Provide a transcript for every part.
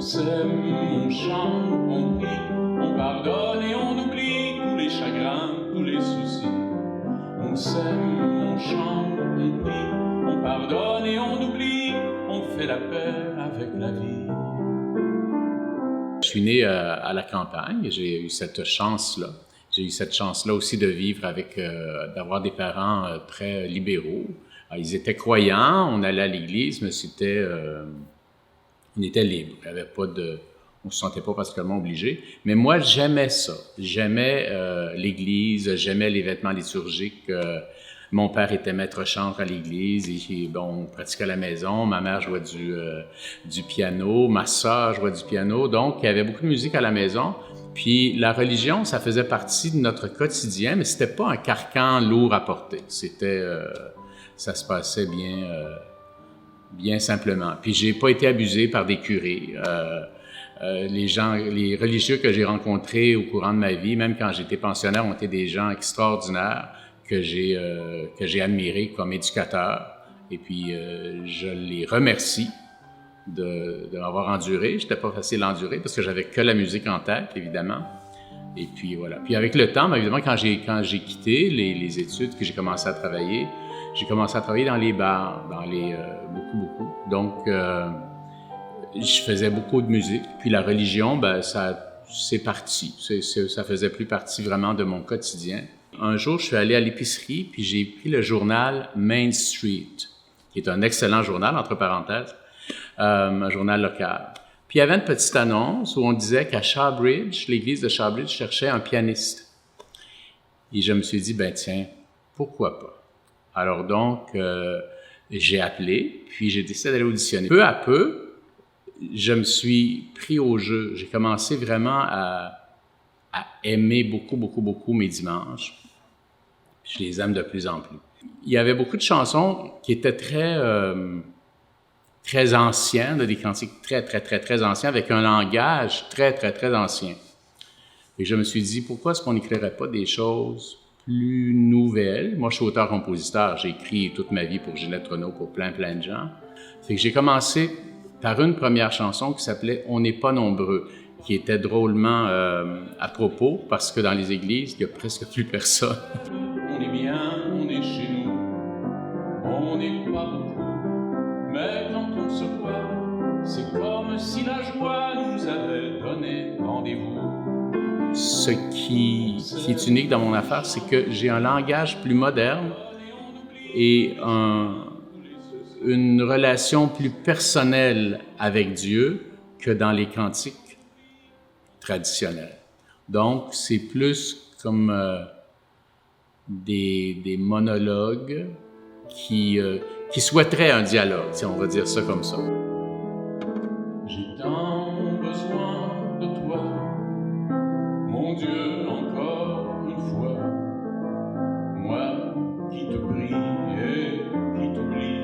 s'aime, on chante, on prie, on pardonne et on oublie tous les chagrins, tous les soucis. On s'aime, on chante, on prie, on pardonne et on oublie, on fait la paix avec la vie. Je suis né à la campagne, j'ai eu cette chance-là. J'ai eu cette chance-là aussi de vivre avec, d'avoir des parents très libéraux. Alors, ils étaient croyants, on allait à l'église, mais on était libre. Il y avait pas de, on se sentait pas particulièrement obligé. Mais moi, j'aimais ça. J'aimais l'église, j'aimais les vêtements liturgiques. Mon père était maître chantre à l'église et bon, on pratiquait à la maison. Ma mère jouait du piano, ma sœur jouait du piano. Donc, il y avait beaucoup de musique à la maison. Puis la religion, ça faisait partie de notre quotidien, mais c'était pas un carcan lourd à porter. C'était, ça se passait bien simplement. Puis j'ai pas été abusé par des curés. Les religieux que j'ai rencontrés au courant de ma vie, même quand j'étais pensionnaire, ont été des gens extraordinaires que j'ai admirés comme éducateurs. Et puis je les remercie de m'avoir enduré. J'étais pas facile à endurer parce que j'avais que la musique en tête, évidemment. Et puis voilà. Puis avec le temps, évidemment, quand j'ai quitté les études, que j'ai commencé à travailler dans les bars, beaucoup. Donc je faisais beaucoup de musique. Puis la religion, c'est parti. Ça faisait plus partie vraiment de mon quotidien. Un jour, je suis allé à l'épicerie, puis j'ai pris le journal Main Street, qui est un excellent journal, entre parenthèses, un journal local. Puis il y avait une petite annonce où on disait qu'à Shawbridge, l'église de Shawbridge cherchait un pianiste. Et je me suis dit, tiens, pourquoi pas? Alors donc, j'ai appelé, puis j'ai décidé d'aller auditionner. Peu à peu, je me suis pris au jeu. J'ai commencé vraiment à aimer beaucoup mes dimanches. Je les aime de plus en plus. Il y avait beaucoup de chansons qui étaient très anciennes, des cantiques très anciens, avec un langage très ancien. Et je me suis dit, pourquoi est-ce qu'on n'écrirait pas des choses plus nouvelles? Moi, je suis auteur-compositeur. J'ai écrit toute ma vie pour Ginette Renault, pour plein de gens. Fait que j'ai commencé par une première chanson qui s'appelait « On n'est pas nombreux », qui était drôlement à propos, parce que dans les églises, il n'y a presque plus personne. On est bien, on est chez nous, on n'est pas beaucoup, mais quand on se voit, c'est comme si la joie nous avait donné rendez-vous. Ce qui est unique dans mon affaire, c'est que j'ai un langage plus moderne et une relation plus personnelle avec Dieu que dans les cantiques traditionnels. Donc, c'est plus comme des monologues qui souhaiteraient un dialogue, si on va dire ça comme ça. J'ai tant besoin de toi, mon Dieu, encore une fois, moi qui te prie et qui t'oublie,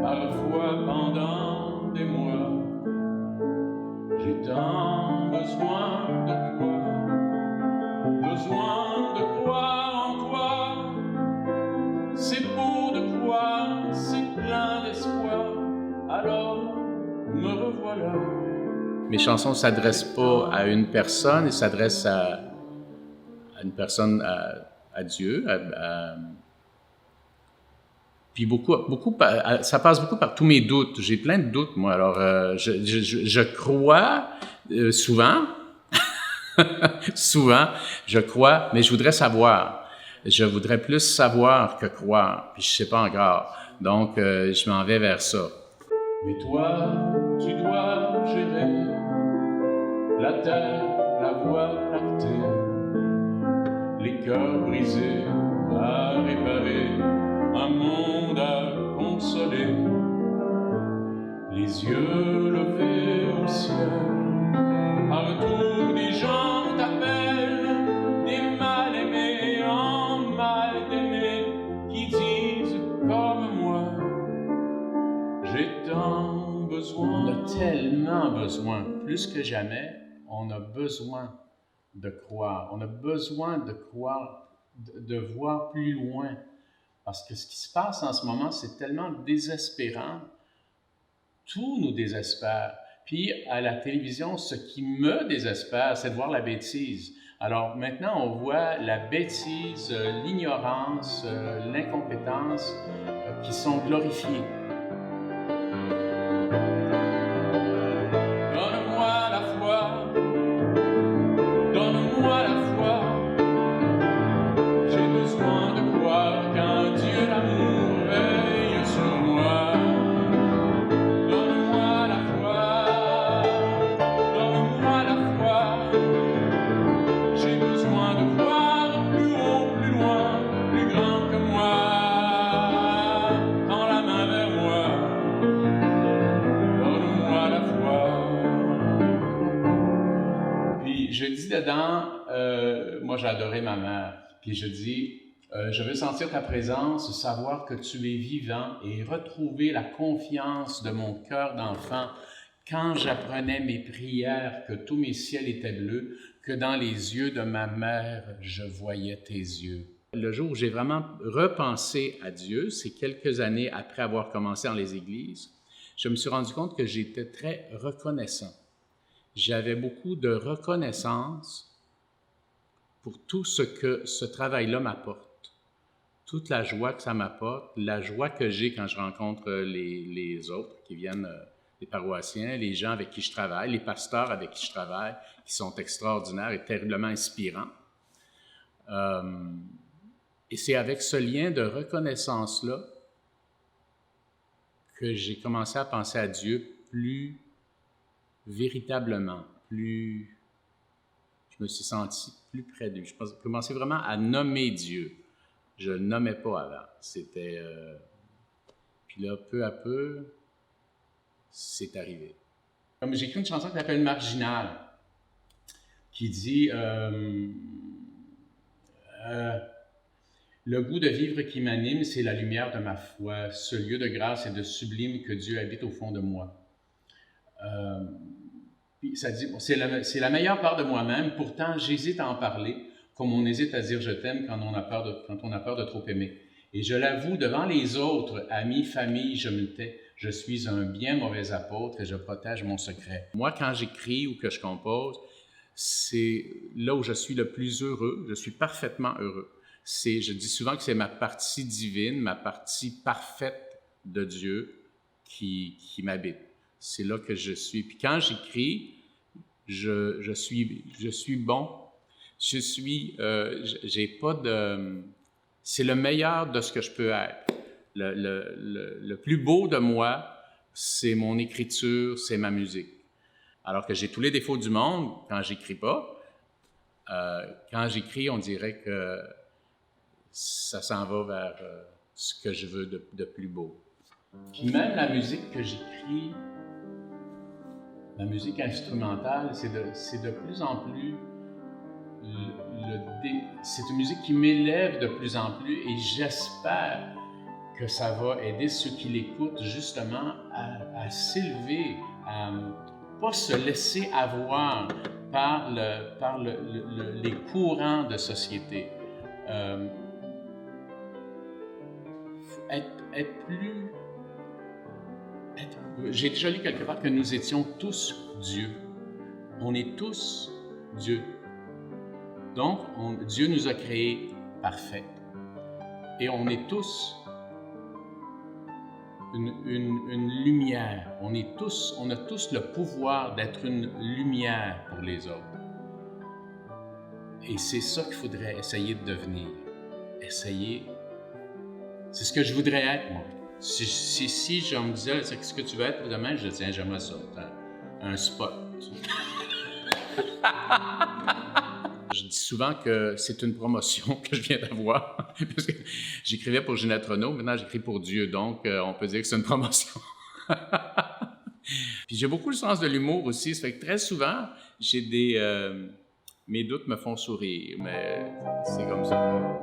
parfois pendant des mois. J'ai tant besoin de toi, besoin de croire en toi. C'est beau de croire, c'est plein d'espoir, alors me revoilà. Mes chansons ne s'adressent pas à une personne, elles s'adressent à une personne, à Dieu. Puis ça passe beaucoup par tous mes doutes. J'ai plein de doutes, moi. Alors, je crois souvent, je crois, mais je voudrais savoir. Je voudrais plus savoir que croire, puis je sais pas encore. Donc, je m'en vais vers ça. Mais toi, tu dois gérer la terre, la voie lactée, les cœurs brisés à réparer, un monde à consoler, les yeux levés au ciel, partout des gens t'appellent, des mal-aimés en mal-aimés, qui disent comme moi, j'ai tant besoin. On a tellement besoin, plus que jamais, on a besoin de croire. On a besoin de croire, de voir plus loin. Parce que ce qui se passe en ce moment, c'est tellement désespérant. Tout nous désespère. Puis à la télévision, ce qui me désespère, c'est de voir la bêtise. Alors maintenant, on voit la bêtise, l'ignorance, l'incompétence qui sont glorifiées. Donne-moi la foi, donne-moi la foi. J'ai besoin de croire qu'un Dieu d'amour veille sur moi. Donne-moi la foi, donne-moi la foi. J'ai besoin de voir plus haut, plus loin, plus grand que moi. Tends la main vers moi, donne-moi la foi. Puis je dis dedans, moi j'ai adoré ma mère, puis je dis, je veux sentir ta présence, savoir que tu es vivant et retrouver la confiance de mon cœur d'enfant quand j'apprenais mes prières que tous mes ciels étaient bleus, que dans les yeux de ma mère, je voyais tes yeux. Le jour où j'ai vraiment repensé à Dieu, c'est quelques années après avoir commencé dans les églises, je me suis rendu compte que j'étais très reconnaissant. J'avais beaucoup de reconnaissance pour tout ce que ce travail-là m'apporte. Toute la joie que ça m'apporte, la joie que j'ai quand je rencontre les autres qui viennent, les paroissiens, les gens avec qui je travaille, les pasteurs avec qui je travaille, qui sont extraordinaires et terriblement inspirants. Et c'est avec ce lien de reconnaissance-là que j'ai commencé à penser à Dieu plus véritablement, plus... Je me suis senti plus près de lui. Je commençais vraiment à nommer Dieu. Je ne le nommais pas avant. C'était... Puis là, peu à peu, c'est arrivé. Comme j'ai écrit une chanson qui s'appelle « Marginal », qui dit le goût de vivre qui m'anime, c'est la lumière de ma foi, ce lieu de grâce et de sublime que Dieu habite au fond de moi. Puis ça dit, c'est la meilleure part de moi-même, pourtant j'hésite à en parler, comme on hésite à dire « je t'aime » quand on a peur de trop aimer. Et je l'avoue, devant les autres, amis, famille, je me tais. Je suis un bien mauvais apôtre et je protège mon secret. Moi, quand j'écris ou que je compose, c'est là où je suis le plus heureux. Je suis parfaitement heureux. Je dis souvent que c'est ma partie divine, ma partie parfaite de Dieu qui m'habite. C'est là que je suis. Puis quand j'écris, je suis bon. J'ai pas de... C'est le meilleur de ce que je peux être. Le plus beau de moi, c'est mon écriture, c'est ma musique. Alors que j'ai tous les défauts du monde quand j'écris pas. Quand j'écris, on dirait que ça s'en va vers ce que je veux de plus beau. Puis même la musique que j'écris, la musique instrumentale, c'est de plus en plus... c'est une musique qui m'élève de plus en plus et j'espère que ça va aider ceux qui l'écoutent justement à s'élever, à ne pas se laisser avoir par les courants de société. J'ai déjà lu quelque part que nous étions tous Dieu. On est tous Dieu. Donc, Dieu nous a créés parfaits. Et on est tous une lumière. On a tous le pouvoir d'être une lumière pour les autres. Et c'est ça qu'il faudrait essayer de devenir. C'est ce que je voudrais être, moi. Si je me disais, qu'est-ce que tu veux être demain, je dis, j'aimerais ça, un spot. Je dis souvent que c'est une promotion que je viens d'avoir. Parce que j'écrivais pour Ginette Renault, maintenant j'écris pour Dieu, donc on peut dire que c'est une promotion. Puis j'ai beaucoup le sens de l'humour aussi, ça fait que très souvent, mes doutes me font sourire, mais c'est comme ça.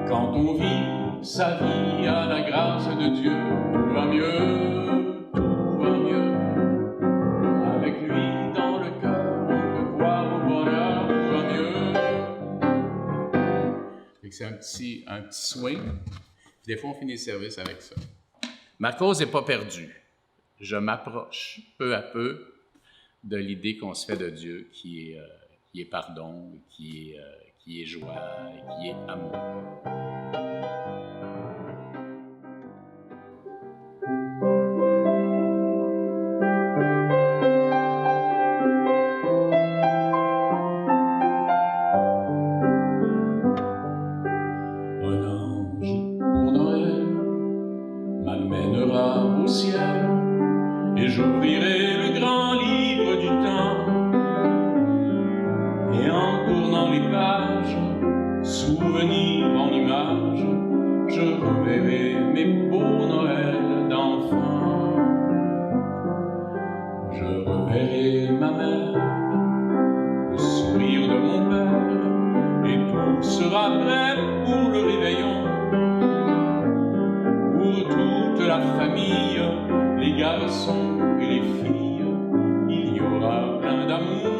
Quand on vit sa vie à la grâce de Dieu, tout va mieux, tout va mieux. Avec lui dans le cœur, on peut croire au bonheur, tout va mieux. Fait que c'est un petit swing. Des fois, on finit le service avec ça. Ma cause n'est pas perdue. Je m'approche peu à peu de l'idée qu'on se fait de Dieu, qui est pardon, qui est joie, qui est amour. Un ange pour Noël m'amènera au ciel et j'ouvrirai le grand livre du temps. Et en tournant les pages, souvenir en images, je reverrai mes beaux Noëls d'enfant. Je reverrai ma mère, le sourire de mon père, et tout sera prêt pour le réveillon. Pour toute la famille, les garçons et les filles, il y aura plein d'amour